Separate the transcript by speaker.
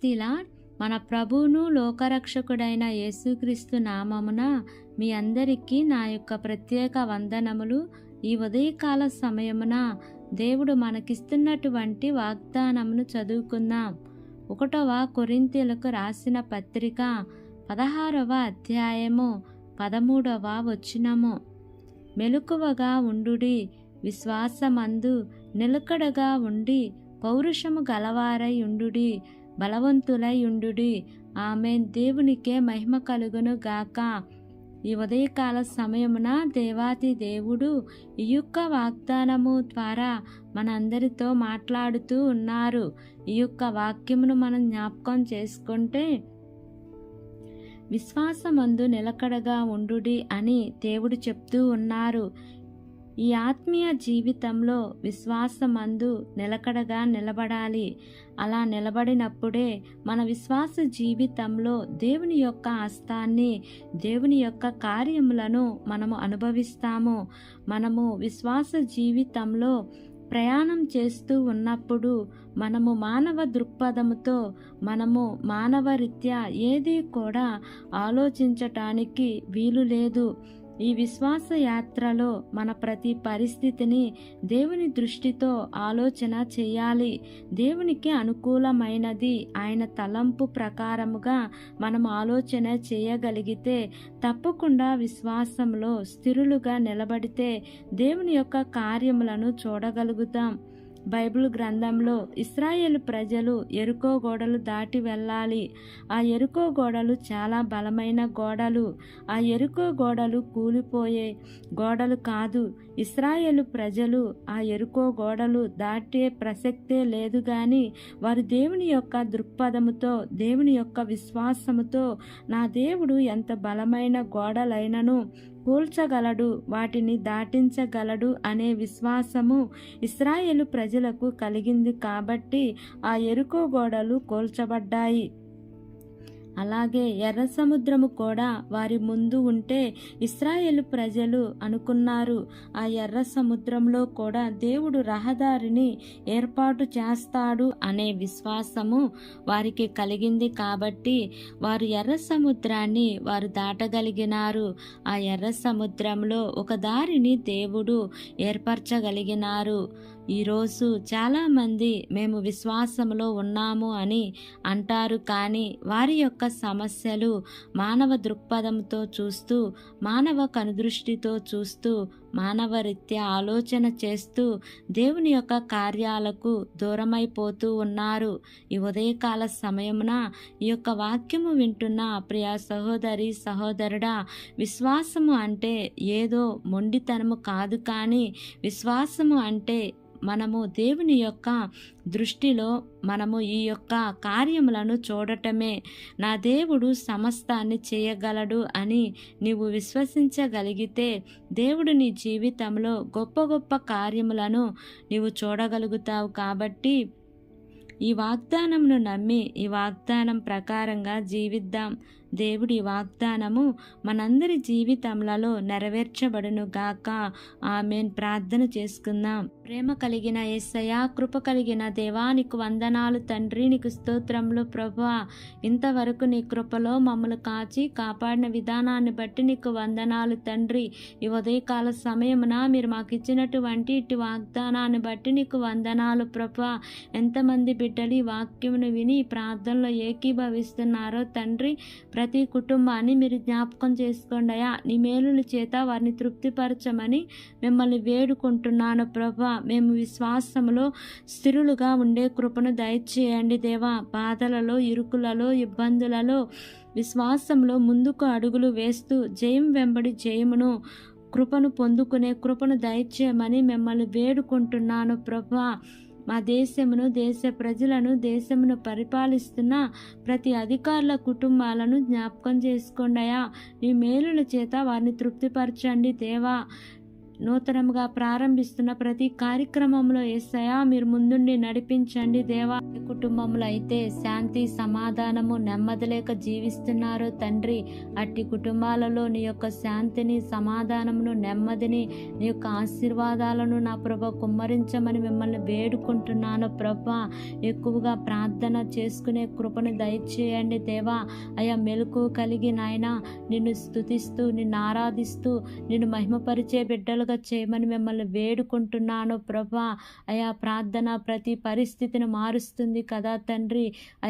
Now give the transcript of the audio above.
Speaker 1: Praise the lord. మన ప్రభువును లోకరక్షకుడైన యేసుక్రీస్తు నామమున మీ అందరికీ నా యొక్క ప్రత్యేక వందనములు. ఈ ఉదయకాల సమయమున దేవుడు మనకిస్తున్నటువంటి వాగ్దానమును చదువుకుందాం. 1వ కొరింథీయులకు రాసిన పత్రిక 16వ అధ్యాయము 13వ వచనము. మెలకువగా ఉండుడి, విశ్వాసమందు నిలకడగా ఉండి పౌరుషము గలవారై ఉండుడి, బలవంతులై ఉండుడి. ఆమేన్. దేవునికే మహిమ కలుగును గాక. ఈ ఉదయకాల సమయమున దేవాది దేవుడు ఈ యొక్క వాగ్దానము ద్వారా మనందరితో మాట్లాడుతూ ఉన్నారు. ఈ యొక్క వాక్యమును మనం జ్ఞాపకం చేసుకుంటే, విశ్వాసమందు నిలకడగా ఉండుడి అని దేవుడు చెప్తూ ఉన్నారు. ఈ ఆత్మీయ జీవితంలో విశ్వాసమందు నిలకడగా నిలబడాలి. అలా నిలబడినప్పుడే మన విశ్వాస జీవితంలో దేవుని యొక్క హస్తాన్ని, దేవుని యొక్క కార్యములను మనము అనుభవిస్తాము. మనము విశ్వాస జీవితంలో ప్రయాణం చేస్తూ ఉన్నప్పుడు మనము మానవ దృక్పథముతో, మనము మానవ రీత్యా ఏది కూడా ఆలోచించటానికి వీలు లేదు. ఈ విశ్వాస యాత్రలో మన ప్రతి పరిస్థితిని దేవుని దృష్టితో ఆలోచన చేయాలి. దేవునికి అనుకూలమైనది ఆయన తలంపు ప్రకారముగా మనం ఆలోచన చేయగలిగితే తప్పకుండా విశ్వాసంలో స్థిరులుగా నిలబడితే దేవుని యొక్క కార్యములను చూడగలుగుతాం. బైబిల్ గ్రంథంలో ఇశ్రాయేలు ప్రజలు యెరికో గోడలు దాటి వెళ్ళాలి. ఆ యెరికో గోడలు చాలా బలమైన గోడలు. ఆ యెరికో గోడలు కూలిపోయే గోడలు కాదు. ఇశ్రాయేలు ప్రజలు ఆ యెరికో గోడలు దాటే ప్రసక్తే లేదు. కానీ వారు దేవుని యొక్క దృక్పథముతో, దేవుని యొక్క విశ్వాసముతో, నా దేవుడు ఎంత బలమైన గోడలైనను కూల్చగలడు, వాటిని దాటించగలడు అనే విశ్వాసము ఇశ్రాయేలు ప్రజలకు కలిగింది. కాబట్టి ఆ యెరికో గోడలు కూల్చబడ్డాయి. అలాగే ఎర్ర సముద్రము కూడా వారి ముందు ఉంటే ఇశ్రాయేలు ప్రజలు అనుకున్నారు, ఆ ఎర్ర సముద్రంలో కూడా దేవుడు రహదారిని ఏర్పాటు చేస్తాడు అనే విశ్వాసము వారికి కలిగింది. కాబట్టి వారు ఎర్ర సముద్రాన్ని వారు దాటగలిగినారు. ఆ ఎర్ర సముద్రంలో ఒక దారిని దేవుడు ఏర్పరచగలిగినారు. ఈరోజు చాలామంది మేము విశ్వాసంలో ఉన్నాము అని అంటారు. కానీ వారి యొక్క సమస్యలు మానవ దృక్పథంతో చూస్తూ, మానవ కనుదృష్టితో చూస్తూ, మానవ రీత్యా ఆలోచన చేస్తూ దేవుని యొక్క కార్యాలకు దూరమైపోతూ ఉన్నారు. ఈ ఉదయకాల సమయమున ఈ యొక్క వాక్యము వింటున్న ప్రియ సహోదరి సహోదరుడా, విశ్వాసము అంటే ఏదో మొండితనము కాదు. కానీ విశ్వాసము అంటే మనము దేవుని యొక్క దృష్టిలో మనము ఈ యొక్క కార్యములను చూడటమే. నా దేవుడు సమస్తాన్ని చేయగలడు అని నీవు విశ్వసించగలిగితే దేవుడు నీ జీవితంలో గొప్ప గొప్ప కార్యములను నీవు చూడగలుగుతావు. కాబట్టి ఈ వాగ్దానమును నమ్మి ఈ వాగ్దానం ప్రకారంగా జీవిద్దాం. దేవుడి వాగ్దానము మనందరి జీవితములలో నెరవేర్చబడును గాక. ఆమేన్. ప్రార్థన చేసుకుందాం. ప్రేమ కలిగిన యేసయ్యా, కృప కలిగిన దేవా, నీకు వందనాలు తండ్రి. నీకు స్తోత్రములు ప్రభువా. ఇంతవరకు నీ కృపలో మమ్మల్ని కాచి కాపాడిన విధానాన్ని బట్టి నీకు వందనాలు తండ్రి. ఈ ఉదయకాల సమయమున మీరు మాకు ఇచ్చినటువంటి ఇటు వాగ్దానాన్ని బట్టి నీకు వందనాలు ప్రభువా. ఎంతమంది బిడ్డలు ఈ వాక్యమును విని ఈ ప్రార్థనలో ఏకీభవిస్తున్నారో తండ్రి, ప్రతి కుటుంబాన్ని మీరు జ్ఞాపకం చేసుకోండి అయ్యా. నీ మేలుల చేత వారిని తృప్తిపరచమని మిమ్మల్ని వేడుకుంటున్నాను ప్రభా. మేము విశ్వాసములో స్థిరులుగా ఉండే కృపను దయచేయండి దేవా. బాధలలో, ఇరుకులలో, ఇబ్బందులలో విశ్వాసంలో ముందుకు అడుగులు వేస్తూ జయం వెంబడి జయమును, కృపను పొందుకునే కృపను దయచేయమని మిమ్మల్ని వేడుకుంటున్నాను ప్రభా. మా దేశమును, దేశ ప్రజలను, దేశమును పరిపాలిస్తున్న ప్రతి అధికారుల కుటుంబాలను జ్ఞాపకం చేసుకోండి అయ్యా. నీ మేలుల చేత వారిని తృప్తిపరచండి దేవా. నూతనముగా ప్రారంభిస్తున్న ప్రతి కార్యక్రమంలో యేసయ్యా మీరు ముందుండి నడిపించండి దేవా. కుటుంబంలో అయితే శాంతి, సమాధానము, నెమ్మది లేక జీవిస్తున్నారు తండ్రి. అట్టి కుటుంబాలలో నీ యొక్క శాంతిని, సమాధానమును, నెమ్మదిని, నీ యొక్క ఆశీర్వాదాలను నా ప్రభ కుమ్మరించమని మిమ్మల్ని వేడుకుంటున్నాను ప్రభా. ఎక్కువగా ప్రార్థన చేసుకునే కృపను దయచేయండి దేవా. అయా మెలకు కలిగి నాయన నిన్ను స్తుతిస్తూ, నిన్ను ఆరాధిస్తూ, నిన్ను మహిమపరిచే బిడ్డలుగా చేయమని మిమ్మల్ని వేడుకుంటున్నాను ప్రభా. అయా ప్రార్థన ప్రతి పరిస్థితిని మారుస్తుంది కదా తండ్రి.